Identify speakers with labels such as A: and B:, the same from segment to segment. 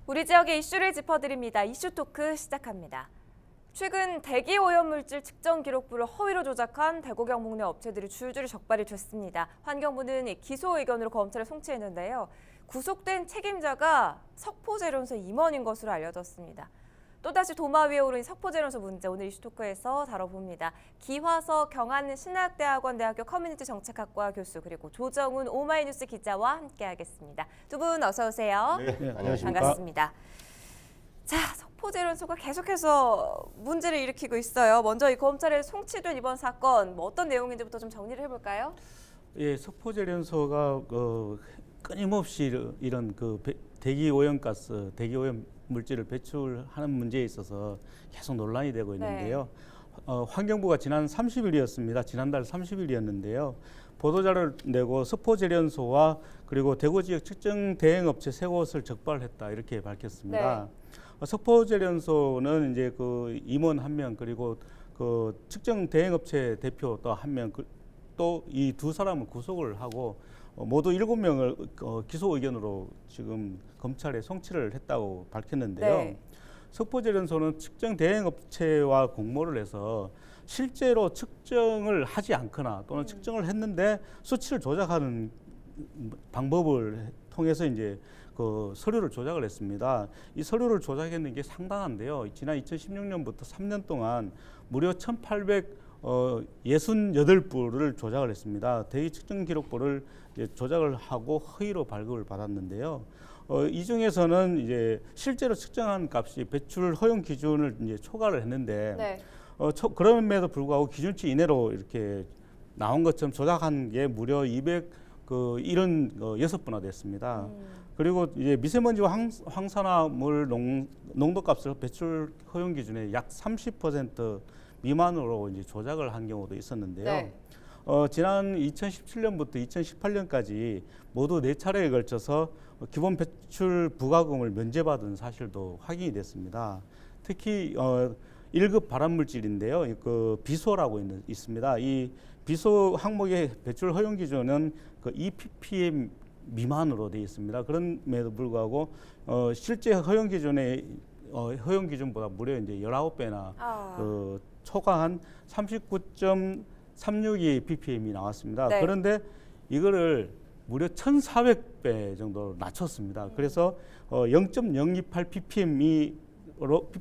A: 우리 지역의 이슈를 짚어드립니다. 이슈 토크 시작합니다. 최근 대기 오염물질 측정 기록부를 허위로 조작한 대구 경북 내 업체들이 줄줄이 적발이 됐습니다. 환경부는 기소 의견으로 검찰에 송치했는데요. 구속된 책임자가 석포제련소 임원인 것으로 알려졌습니다. 또다시 도마 위에 오른 석포제련소 문제, 오늘 이슈 토크에서 다뤄봅니다. 기화석 경안신학대학원 대학교 커뮤니티 정책학과 교수 그리고 조정훈 오마이뉴스 기자와 함께하겠습니다. 두 분 어서 오세요.
B: 네, 안녕하십니까.
A: 반갑습니다. 자, 석포제련소가 계속해서 문제를 일으키고 있어요. 먼저 이 검찰에 송치된 이번 사건 어떤 내용인지부터 좀 정리를 해볼까요?
B: 예, 석포제련소가 끊임없이 이런 대기 오염가스, 대기 오염 물질을 배출하는 문제에 있어서 계속 논란이 되고 있는데요. 환경부가 지난 30일이었습니다. 지난달 30일이었는데요. 보도자료를 내고 석포제련소와 그리고 대구 지역 측정 대행업체 세 곳을 적발을 했다 이렇게 밝혔습니다. 석포제련소는 이제 그 임원 한 명 그리고 그 측정 대행업체 대표 또 한 명 또 이 두 사람을 구속을 하고 모두 7명을 기소 의견으로 지금 검찰에 송치를 했다고 밝혔는데요.
A: 네.
B: 석포제련소는 측정 대행업체와 공모를 해서 실제로 측정을 하지 않거나 또는 측정을 했는데 수치를 조작하는 방법을 통해서 이제 그 서류를 조작을 했습니다. 이 서류를 조작했는 게 상당한데요. 지난 2016년부터 3년 동안 무려 1,868부를 조작을 했습니다. 대기 측정 기록부를 이제 조작을 하고 허위로 발급을 받았는데요. 이 중에서는 이제 실제로 측정한 값이 배출 허용 기준을 이제 초과를 했는데 그럼에도 불구하고 기준치 이내로 이렇게 나온 것처럼 조작한 게 무려 276분나 됐습니다. 그리고 이제 미세먼지와 황산화물 농도값을 배출 허용 기준의 약 30% 미만으로 이제 조작을 한 경우도 있었는데요. 지난 2017년부터 2018년까지 모두 4차례에 걸쳐서 기본 배출 부과금을 면제받은 사실도 확인이 됐습니다. 특히 1급 발암물질인데요. 그 비소라고 있습니다. 이 비소 항목의 배출 허용 기준은 그 2ppm 미만으로 되어 있습니다. 그럼에도 불구하고 실제 허용 기준의 허용 기준보다 무려 이제 19배나 그 초과한 39.362 ppm이 나왔습니다. 그런데 이거를 무려 1,400배 정도 낮췄습니다. 그래서 0.028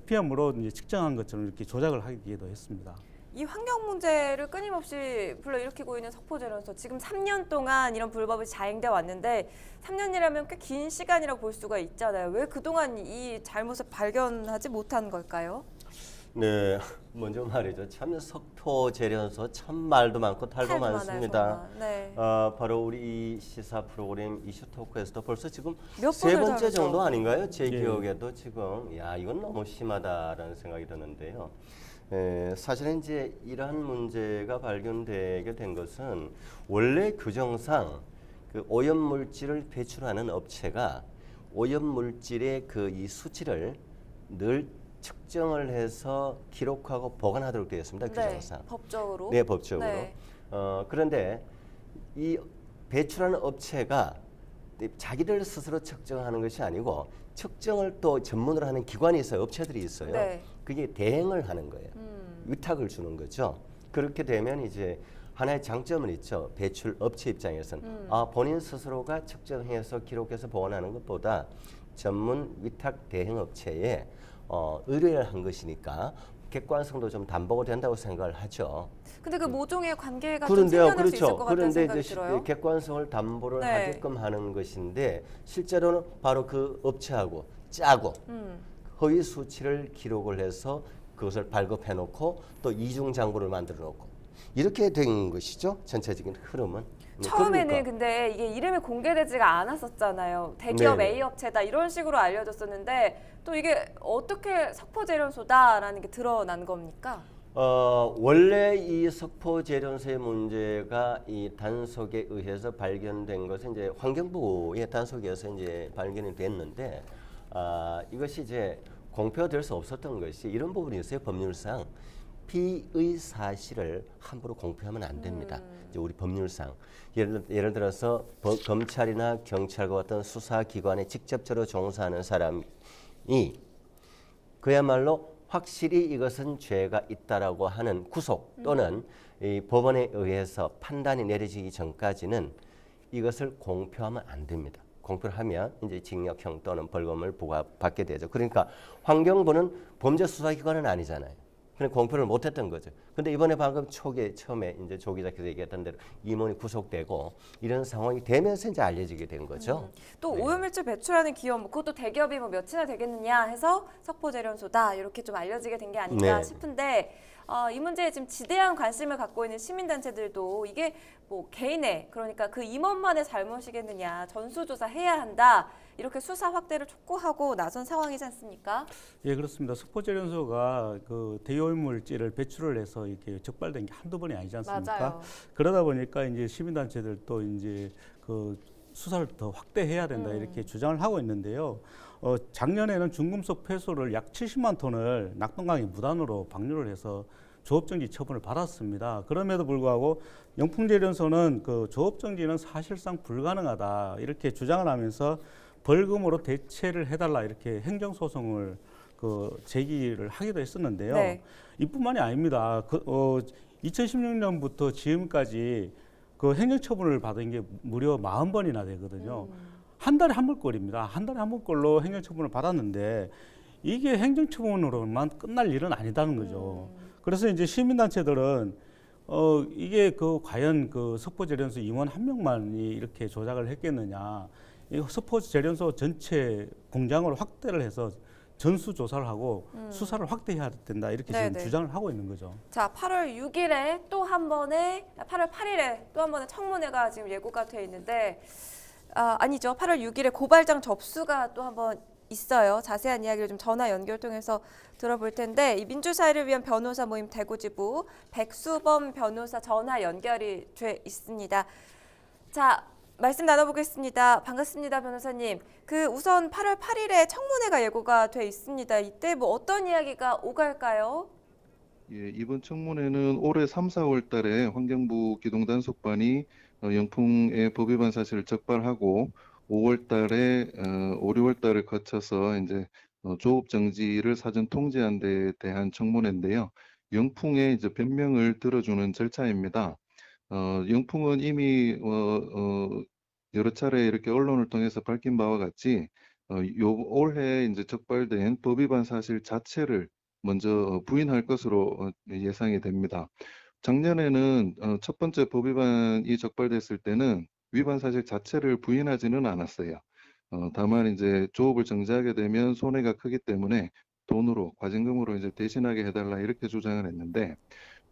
B: ppm으로 이제 측정한 것처럼 이렇게 조작을 하기도 했습니다.
A: 이 환경 문제를 끊임없이 불러일으키고 있는 석포제련소, 지금 3년 동안 이런 불법이 자행돼 왔는데 3년이라면 꽤 긴 시간이라고 볼 수가 있잖아요. 왜 그동안 이 잘못을 발견하지 못한 걸까요?
C: 네, 먼저 말이죠. 참 석포제련소 참 말도 많고 탈도 많습니다. 바로 우리 이 시사 프로그램 이슈 토크에서도 벌써 지금 세 번째 정도 아닌가요? 제 기억에도 지금 야 이건 너무 심하다라는 생각이 드는데요. 사실은 이제 이러한 문제가 발견되게 된 것은 원래 규정상 그 오염 물질을 배출하는 업체가 오염 물질의 그 이 수치를 늘 측정을 해서 기록하고 보관하도록 되어 있습니다. 규정상.
A: 법적으로.
C: 네, 법적으로. 그런데 이 배출하는 업체가 자기들 스스로 측정하는 것이 아니고 측정을 또 전문으로 하는 기관이 있어요. 업체들이 있어요. 그게 대행을 하는 거예요. 위탁을 주는 거죠. 그렇게 되면 이제 하나의 장점은 있죠. 배출 업체 입장에서는 본인 스스로가 측정해서 기록해서 보관하는 것보다 전문 위탁 대행 업체에 의뢰를 한 것이니까 객관성도 좀 담보가 된다고 생각을 하죠.
A: 근데 그 모종의 관계가 좀 생겨날 수 있을 것 같다는 생각이 들어요.
C: 그런데 객관성을 담보를 하게끔 하는 것인데 실제로는 바로 그 업체하고 짜고 허위 수치를 기록을 해서 그것을 발급해놓고 또 이중 장부를 만들어놓고 이렇게 된 것이죠. 전체적인 흐름은.
A: 처음에는 근데 이게 이름이 공개되지가 않았었잖아요. 대기업 A 업체다 이런 식으로 알려졌었는데 또 이게 어떻게 석포제련소다라는 게 드러난 겁니까?
C: 원래 이 석포제련소의 문제가 이 단속에 의해서 발견된 것은 이제 환경부의 단속에서 이제 발견이 됐는데 이것이 이제 공표될 수 없었던 것이 이런 부분이 있어요. 법률상 피의 사실을 함부로 공표하면 안 됩니다. 이제 우리 법률상 예를 들어서 검찰이나 경찰과 같은 수사기관에 직접적으로 종사하는 사람이 그야말로 확실히 이것은 죄가 있다라고 하는 구속 또는 이 법원에 의해서 판단이 내려지기 전까지는 이것을 공표하면 안 됩니다. 공표를 하면 이제 징역형 또는 벌금을 부과받게 되죠. 그러니까 환경부는 범죄 수사기관은 아니잖아요. 그냥 공표를 못했던 거죠. 근데 이번에 방금 처음에 이제 조 기자께서 얘기했던 대로 임원이 구속되고 이런 상황이 되면서 이제 알려지게 된 거죠.
A: 또
C: 네.
A: 오염물질 배출하는 기업, 그것도 대기업이 뭐 몇이나 되겠느냐 해서 석포재련소다 이렇게 좀 알려지게 된 게 아닌가
C: 네.
A: 싶은데 이 문제에 지금 지대한 관심을 갖고 있는 시민단체들도 이게 뭐 개인의 그러니까 그 임원만의 잘못이겠느냐 전수조사해야 한다 이렇게 수사 확대를 촉구하고 나선 상황이지 않습니까?
B: 예, 그렇습니다. 석포재련소가 그 대오염물질을 배출을 해서 이렇게 적발된 게 한두 번이 아니지 않습니까?
A: 맞아요.
B: 그러다 보니까 이제 시민단체들도 이제 그 수사를 더 확대해야 된다 이렇게 주장을 하고 있는데요. 작년에는 중금속 폐수를 약 70만 톤을 낙동강에 무단으로 방류를 해서 조업정지 처분을 받았습니다. 그럼에도 불구하고 영풍재련소는 그 조업정지는 사실상 불가능하다 이렇게 주장을 하면서 벌금으로 대체를 해달라 이렇게 행정소송을 그 제기를 하기도 했었는데요.
A: 네.
B: 이뿐만이 아닙니다. 2016년부터 지금까지 그 행정처분을 받은 게 무려 40번이나 되거든요. 한 달에 한 번꼴입니다. 한 달에 한 번꼴로 행정처분을 받았는데 이게 행정처분으로만 끝날 일은 아니다는 거죠. 그래서 이제 시민단체들은 이게 그 과연 그 석포재련소 임원 한 명만이 이렇게 조작을 했겠느냐. 이 석포재련소 전체 공장을 확대를 해서 전수조사를 하고 수사를 확대해야 된다 이렇게 지금
A: 네네.
B: 주장을 하고 있는 거죠.
A: 자, 8월 6일에 또 한 번에 8월 8일에 또 한 번의 청문회가 지금 예고가 돼 있는데 아니죠. 8월 6일에 고발장 접수가 또 한 번 있어요. 자세한 이야기를 좀 전화 연결 통해서 들어볼 텐데 이 민주사회를 위한 변호사 모임 대구지부 백수범 변호사 전화 연결이 돼 있습니다. 자, 말씀 나눠보겠습니다. 반갑습니다, 변호사님. 그 우선 8월 8일에 청문회가 예고가 돼 있습니다. 이때 뭐 어떤 이야기가 오갈까요?
D: 예, 이번 청문회는 올해 3, 4월 달에 환경부 기동단속반이 영풍의 법 위반 사실을 적발하고 5월 달에 5, 6월 달을 거쳐서 이제 조업 정지를 사전 통지한 데에 대한 청문회인데요. 영풍의 이제 변명을 들어주는 절차입니다. 영풍은 이미 여러 차례 이렇게 언론을 통해서 밝힌 바와 같이 올해 이제 적발된 법 위반 사실 자체를 먼저 부인할 것으로 예상이 됩니다. 작년에는 첫 번째 법 위반이 적발됐을 때는 위반 사실 자체를 부인하지는 않았어요. 다만 이제 조업을 정지하게 되면 손해가 크기 때문에 돈으로 과징금으로 이제 대신하게 해달라 이렇게 주장을 했는데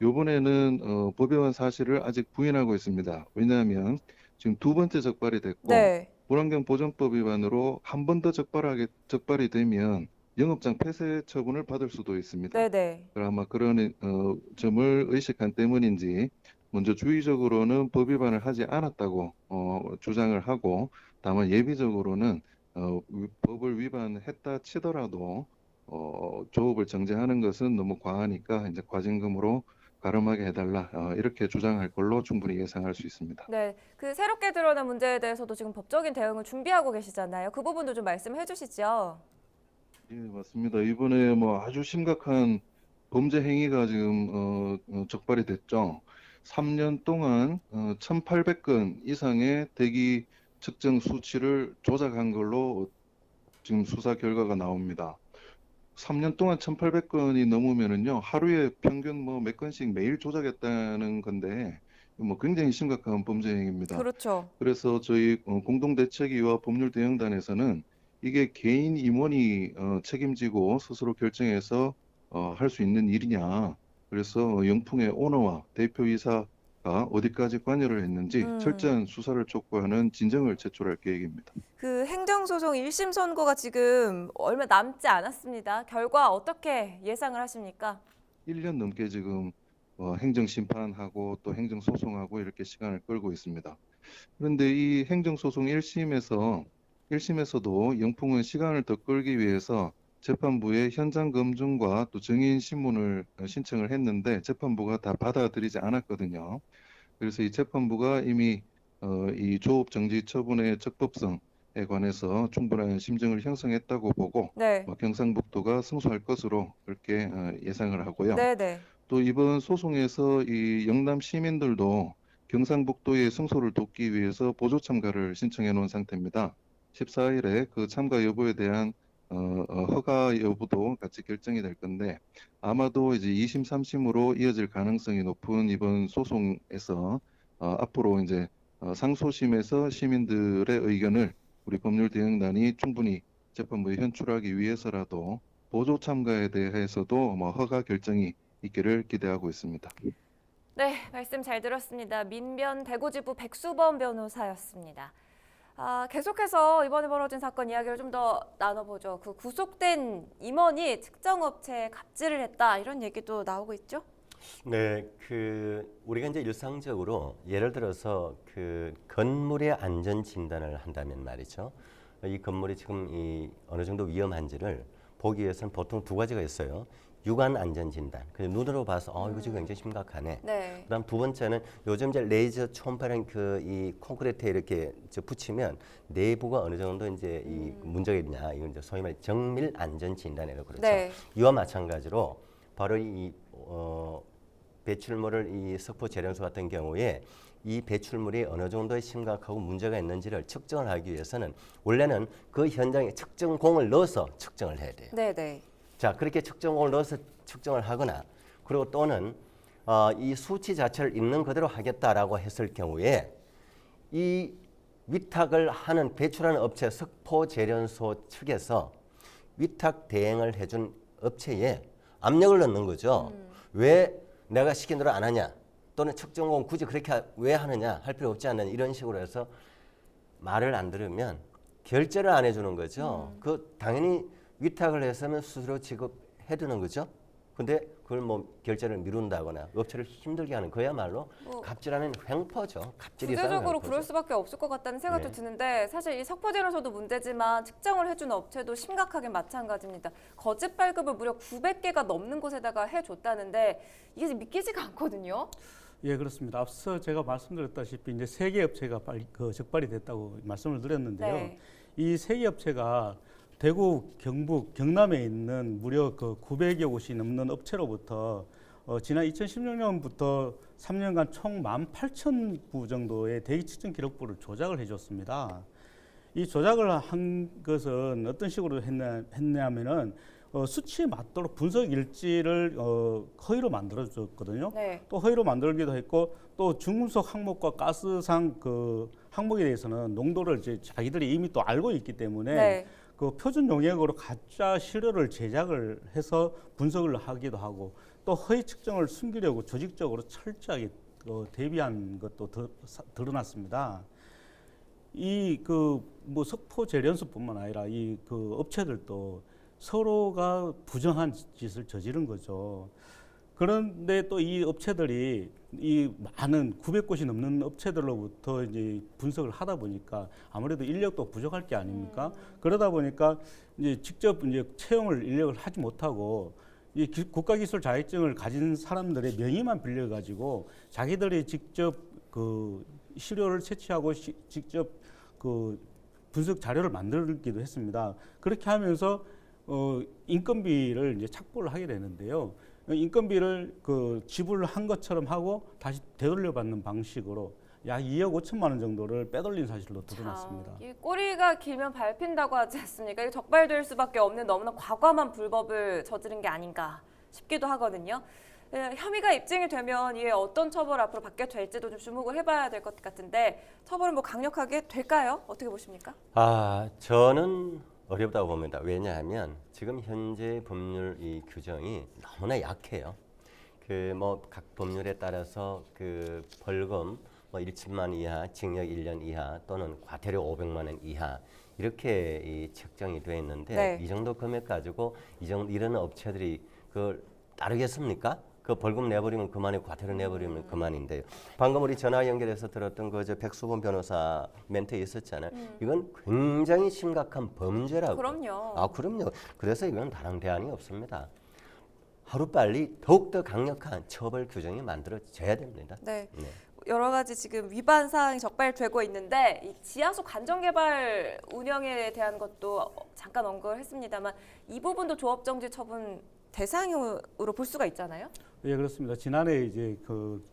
D: 이번에는 법 위반 사실을 아직 부인하고 있습니다. 왜냐하면 지금 두 번째 적발이 됐고
A: 네.
D: 불환경보전법 위반으로 한 번 더 적발이 되면 영업장 폐쇄 처분을 받을 수도 있습니다.
A: 네네.
D: 아마 그런 점을 의식한 때문인지 먼저 주의적으로는 법 위반을 하지 않았다고 주장을 하고 다만 예비적으로는 법을 위반했다 치더라도 조업을 정지하는 것은 너무 과하니까 이제 과징금으로 가름하게 해달라 이렇게 주장할 걸로 충분히 예상할 수 있습니다.
A: 네, 그 새롭게 드러난 문제에 대해서도 지금 법적인 대응을 준비하고 계시잖아요. 그 부분도 좀 말씀해 주시죠.
D: 예, 맞습니다. 이번에 뭐 아주 심각한 범죄 행위가 지금 적발이 됐죠. 3년 동안 1,800건 이상의 대기 측정 수치를 조작한 걸로 지금 수사 결과가 나옵니다. 3년 동안 1,800건이 넘으면은요, 하루에 평균 뭐 몇 건씩 매일 조작했다는 건데, 뭐 굉장히 심각한 범죄 행위입니다.
A: 그렇죠.
D: 그래서 저희 공동대책위와 법률대응단에서는 이게 개인 임원이 책임지고 스스로 결정해서 할 수 있는 일이냐. 그래서 영풍의 오너와 대표이사가 어디까지 관여를 했는지 철저한 수사를 촉구하는 진정을 제출할 계획입니다.
A: 그 행정소송 1심 선고가 지금 얼마 남지 않았습니다. 결과 어떻게 예상을 하십니까?
D: 1년 넘게 지금 행정심판하고 또 행정소송하고 이렇게 시간을 끌고 있습니다. 그런데 이 행정소송 1심에서도 영풍은 시간을 더 끌기 위해서 재판부에 현장 검증과 또 증인 신문을 신청을 했는데 재판부가 다 받아들이지 않았거든요. 그래서 이 재판부가 이미 이 조업 정지 처분의 적법성에 관해서 충분한 심증을 형성했다고 보고
A: 네.
D: 경상북도가 승소할 것으로 그렇게 예상을 하고요.
A: 네네.
D: 또 이번 소송에서 이 영남 시민들도 경상북도의 승소를 돕기 위해서 보조 참가를 신청해 놓은 상태입니다. 14일에 그 참가 여부에 대한 허가 여부도 같이 결정이 될 건데 아마도 이제 2심, 3심으로 이어질 가능성이 높은 이번 소송에서 앞으로 이제 상소심에서 시민들의 의견을 우리 법률대응단이 충분히 재판부에 현출하기 위해서라도 보조 참가에 대해서도 허가 결정이 있기를 기대하고 있습니다.
A: 네, 말씀 잘 들었습니다. 민변 대구지부 백수범 변호사였습니다. 계속해서 이번에 벌어진 사건 이야기를 좀 더 나눠보죠. 그 구속된 임원이 특정 업체에 갑질을 했다 이런 얘기도 나오고 있죠?
C: 네, 우리가 이제 일상적으로 예를 들어서 그 건물의 안전 진단을 한다면 말이죠. 이 건물이 지금 어느 정도 위험한지를 보기 위해서는 보통 두 가지가 있어요. 육안 안전 진단. 그래서 눈으로 봐서 이거 지금 굉장히 심각하네.
A: 네.
C: 그다음 두 번째는 요즘 이제 레이저 초음파랑 이 콘크리트에 이렇게 붙이면 내부가 어느 정도 이제 이 문제가 있냐. 이건 이제 소위 말해 정밀 안전 진단이라고 그러죠.
A: 네.
C: 이와 마찬가지로 바로 배출물을 이 석포 재련소 같은 경우에 이 배출물이 어느 정도의 심각하고 문제가 있는지를 측정을 하기 위해서는 원래는 그 현장에 측정공을 넣어서 측정을 해야 돼요.
A: 네네.
C: 자, 그렇게 측정공을 넣어서 측정을 하거나 그리고 또는 이 수치 자체를 있는 그대로 하겠다라고 했을 경우에 이 위탁을 하는 배출하는 업체 석포재련소 측에서 위탁 대행을 해준 업체에 압력을 넣는 거죠. 왜 내가 시킨 대로 안 하냐 또는 측정공 굳이 그렇게 왜 하느냐 할 필요 없지 않느냐 이런 식으로 해서 말을 안 들으면 결제를 안 해주는 거죠. 그 당연히 위탁을 했으면 스스로 지급해두는 거죠. 근데 그걸 뭐 결제를 미룬다거나 업체를 힘들게 하는 그야말로 갑질하는 횡포죠. 갑질이
A: 구체적으로 그럴 수밖에 없을 것 같다는 생각도
C: 네.
A: 드는데 사실 이 석포재련소도 문제지만 측정을 해주는 업체도 심각하게 마찬가지입니다. 거짓 발급을 무려 900개가 넘는 곳에다가 해줬다는데 이게 믿기지가 않거든요.
B: 예, 그렇습니다. 앞서 제가 말씀드렸다시피 이제 3개 업체가 적발이 됐다고 말씀을 드렸는데요.
A: 네.
B: 이 3개 업체가 대구, 경북, 경남에 있는 무려 900여 곳이 넘는 업체로부터 지난 2016년부터 3년간 총 18,000부 정도의 대기 측정 기록부를 조작을 해줬습니다. 이 조작을 한 것은 어떤 식으로 했냐면은 수치에 맞도록 분석 일지를 허위로 만들어줬거든요.
A: 네.
B: 또 허위로 만들기도 했고 또 중금속 항목과 가스상 그 항목에 대해서는 농도를 이제 자기들이 이미 또 알고 있기 때문에
A: 네.
B: 그 표준 용액으로 가짜 시료를 제작을 해서 분석을 하기도 하고 또 허위 측정을 숨기려고 조직적으로 철저하게 대비한 것도 드러났습니다. 이 뭐 석포 재련소뿐만 아니라 이 업체들도 서로가 부정한 짓을 저지른 거죠. 그런데 또 이 업체들이 이 많은 900곳이 넘는 업체들로부터 이제 분석을 하다 보니까 아무래도 인력도 부족할 게 아닙니까? 그러다 보니까 이제 직접 이제 채용을 인력을 하지 못하고 이 국가기술 자격증을 가진 사람들의 명의만 빌려가지고 자기들이 직접 그 시료를 채취하고 직접 그 분석 자료를 만들기도 했습니다. 그렇게 하면서 인건비를 이제 착보를 하게 되는데요. 인건비를 지불한 것처럼 하고 다시 되돌려받는 방식으로 약 2억 5천만 원 정도를 빼돌린 사실로 드러났습니다.
A: 이 꼬리가 길면 밟힌다고 하지 않습니까? 이게 적발될 수밖에 없는 너무나 과감한 불법을 저지른 게 아닌가 싶기도 하거든요. 혐의가 입증이 되면 이에 어떤 처벌 앞으로 받게 될지도 좀 주목을 해봐야 될 것 같은데 처벌은 뭐 강력하게 될까요? 어떻게 보십니까?
C: 저는 어렵다고 봅니다. 왜냐하면 지금 현재 법률 이 규정이 너무나 약해요. 각 법률에 따라서 벌금 1천만 이하, 징역 1년 이하 또는 과태료 500만 원 이하 이렇게 책정이 되어 있는데
A: 네.
C: 이 정도 금액 가지고 이런 업체들이 그걸 따르겠습니까? 그 벌금 내버리면 그만이고 과태료 내버리면 그만인데요. 방금 우리 전화 연결해서 들었던 그 백수본 변호사 멘트에 있었잖아요. 이건 굉장히 심각한 범죄라고.
A: 그럼요.
C: 아, 그럼요. 그래서 이건 다른 대안이 없습니다. 하루빨리 더욱더 강력한 처벌 규정이 만들어져야 됩니다.
A: 네.
C: 네.
A: 여러 가지 지금 위반 사항이 적발되고 있는데 이 지하수 관정 개발 운영에 대한 것도 잠깐 언급을 했습니다만 이 부분도 조업 정지 처분 대상으로 볼 수가 있잖아요.
B: 예, 그렇습니다. 지난해 이제 그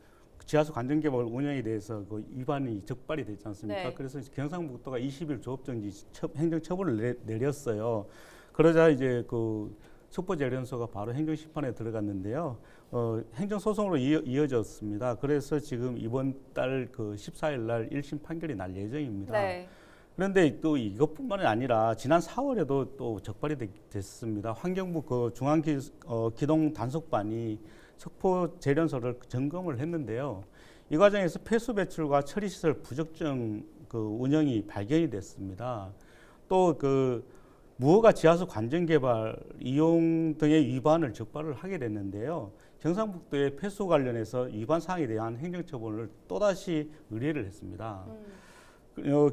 B: 지하수 관정개발 운영에 대해서 그 위반이 적발이 됐지 않습니까?
A: 네.
B: 그래서 경상북도가 20일 조업정지 행정처분을 내렸어요. 그러자 이제 그 속보재련소가 바로 행정심판에 들어갔는데요. 행정소송으로 이어졌습니다. 그래서 지금 이번 달 그 14일 날 1심 판결이 날 예정입니다.
A: 네.
B: 그런데 또 이것뿐만이 아니라 지난 4월에도 또 적발이 됐습니다. 환경부 그 중앙기동 단속반이 석포재련소를 점검을 했는데요. 이 과정에서 폐수 배출과 처리시설 부적정 그 운영이 발견이 됐습니다. 또 그 무허가 지하수 관정 개발 이용 등의 위반을 적발을 하게 됐는데요. 경상북도의 폐수 관련해서 위반 사항에 대한 행정처분을 또다시 의뢰를 했습니다.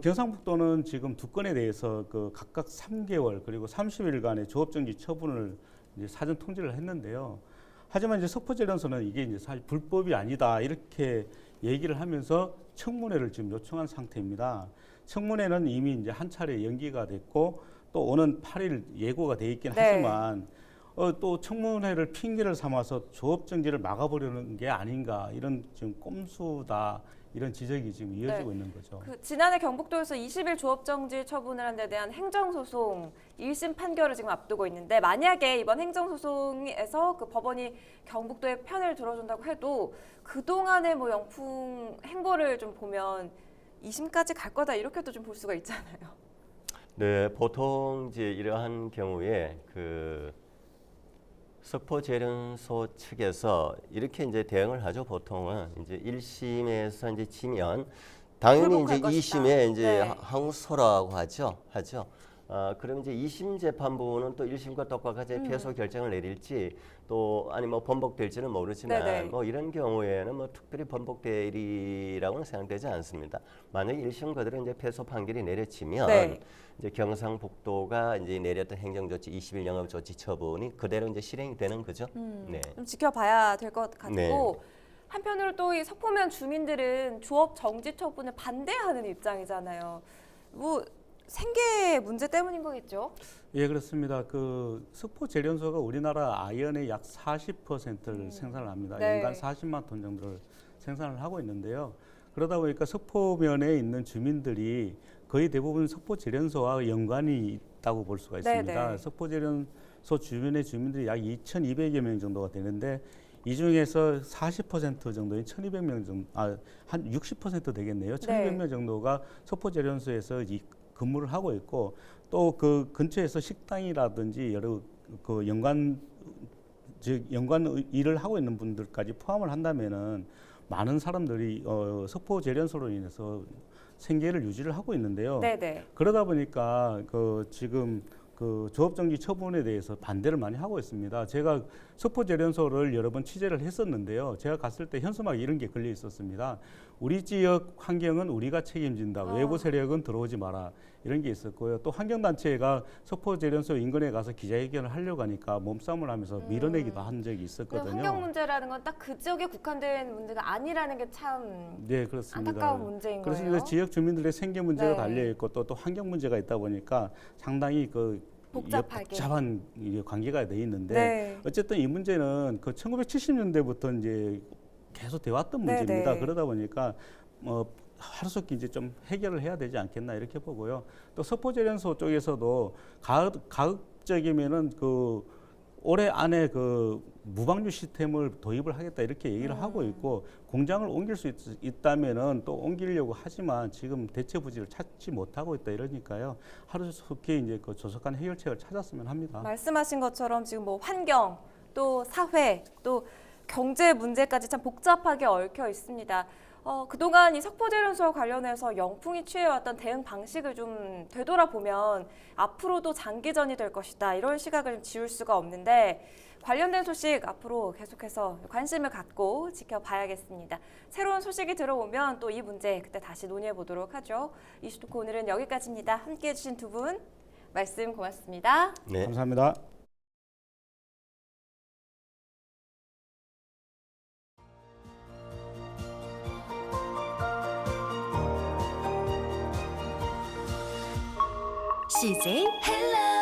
B: 경상북도는 지금 두 건에 대해서 그 각각 3개월 그리고 30일간의 조업정지 처분을 이제 사전 통지를 했는데요. 하지만 이제 석포재련소는 이게 이제 사실 불법이 아니다 이렇게 얘기를 하면서 청문회를 지금 요청한 상태입니다. 청문회는 이미 이제 한 차례 연기가 됐고 또 오는 8일 예고가 돼 있긴
A: 네.
B: 하지만 또 청문회를 핑계를 삼아서 조업정지를 막아보려는 게 아닌가 이런 지금 꼼수다 이런 지적이 지금 이어지고 있는 거죠.
A: 그 지난해 경북도에서 20일 조업정지 처분을 한 데 대한 행정소송 1심 판결을 지금 앞두고 있는데 만약에 이번 행정소송에서 그 법원이 경북도의 편을 들어준다고 해도 그동안의 뭐 영풍 행보를 좀 보면 2심까지 갈 거다 이렇게도 좀 볼 수가 있잖아요.
C: 네, 보통 이제 이러한 경우에 그 석포재련소 측에서 이렇게 이제 대응을 하죠. 보통은 이제 1심에서 이제 지면 당연히 이제
A: 불복할
C: 2심에 이제
A: 네.
C: 항소라고 하죠. 그럼 이제 2심 재판부는 또 1심과 똑같이 패소 결정을 내릴지 또 아니 뭐 번복될지는 모르지만
A: 네네.
C: 뭐 이런 경우에는 뭐 특별히 번복되리라고는 생각되지 않습니다. 만약에 1심 그대로 이제 패소 판결이 내려지면
A: 네.
C: 이제 경상북도가 이제 내렸던 행정조치 20일 영업조치 처분이 그대로 이제 실행이 되는 거죠. 네.
A: 좀 지켜봐야 될 것 같고
C: 네.
A: 한편으로 또 이 석포면 주민들은 조업 정지 처분을 반대하는 입장이잖아요. 뭐 생계 문제 때문인 거겠죠?
B: 예, 그렇습니다. 그 석포재련소가 우리나라 아연의 약 40%를 생산을 합니다.
A: 네.
B: 연간 40만 톤 정도를 생산을 하고 있는데요. 그러다 보니까 석포면에 있는 주민들이 거의 대부분 석포재련소와 연관이 있다고 볼 수가 있습니다.
A: 네네.
B: 석포재련소 주변의 주민들이 약 2,200여 명 정도가 되는데 이 중에서 40% 정도인 1,200명 정도, 한 60% 되겠네요. 1,200명 정도가 석포재련소에서 근무를 하고 있고 또 그 근처에서 식당이라든지 여러 그 연관 일을 하고 있는 분들까지 포함을 한다면은 많은 사람들이 석포재련소로 인해서 생계를 유지를 하고 있는데요.
A: 네네.
B: 그러다 보니까 그 지금 그 조업정지 처분에 대해서 반대를 많이 하고 있습니다. 제가 석포재련소를 여러 번 취재를 했었는데요. 제가 갔을 때 현수막에 이런 게 걸려 있었습니다. 우리 지역 환경은 우리가 책임진다. 외부 세력은 들어오지 마라. 이런 게 있었고요. 또 환경단체가 석포재련소 인근에 가서 기자회견을 하려고 하니까 몸싸움을 하면서 밀어내기도 한 적이 있었거든요.
A: 환경 문제라는 건 딱 그 지역에 국한된 문제가 아니라는 게 참
B: 네, 그렇습니다.
A: 안타까운 문제인
B: 그래서
A: 거예요.
B: 이제 지역 주민들의 생계 문제가
A: 네.
B: 달려 있고 또 환경 문제가 있다 보니까 상당히 그
A: 복잡하게.
B: 복잡한 이게 관계가 돼 있는데
A: 네.
B: 어쨌든 이 문제는 그 1970년대부터 이제 계속 돼왔던
A: 네,
B: 문제입니다.
A: 네.
B: 그러다 보니까 하루속히 이제 좀 해결을 해야 되지 않겠나 이렇게 보고요. 또 석포재련소 쪽에서도 가급적이면은 그 올해 안에 그 무방류 시스템을 도입을 하겠다 이렇게 얘기를 하고 있고 공장을 옮길 수 있다면은 또 옮기려고 하지만 지금 대체 부지를 찾지 못하고 있다 이러니까요. 하루속히 이제 그 조속한 해결책을 찾았으면 합니다.
A: 말씀하신 것처럼 지금 뭐 환경, 또 사회, 또 경제 문제까지 참 복잡하게 얽혀 있습니다. 그동안 이 석포재련소와 관련해서 영풍이 취해왔던 대응 방식을 좀 되돌아보면 앞으로도 장기전이 될 것이다. 이런 시각을 좀 지울 수가 없는데 관련된 소식 앞으로 계속해서 관심을 갖고 지켜봐야겠습니다. 새로운 소식이 들어오면 또 이 문제 그때 다시 논의해 보도록 하죠. 이슈토크 오늘은 여기까지입니다. 함께해 주신 두 분 말씀 고맙습니다.
C: 네.
B: 감사합니다.
E: CJ 헬로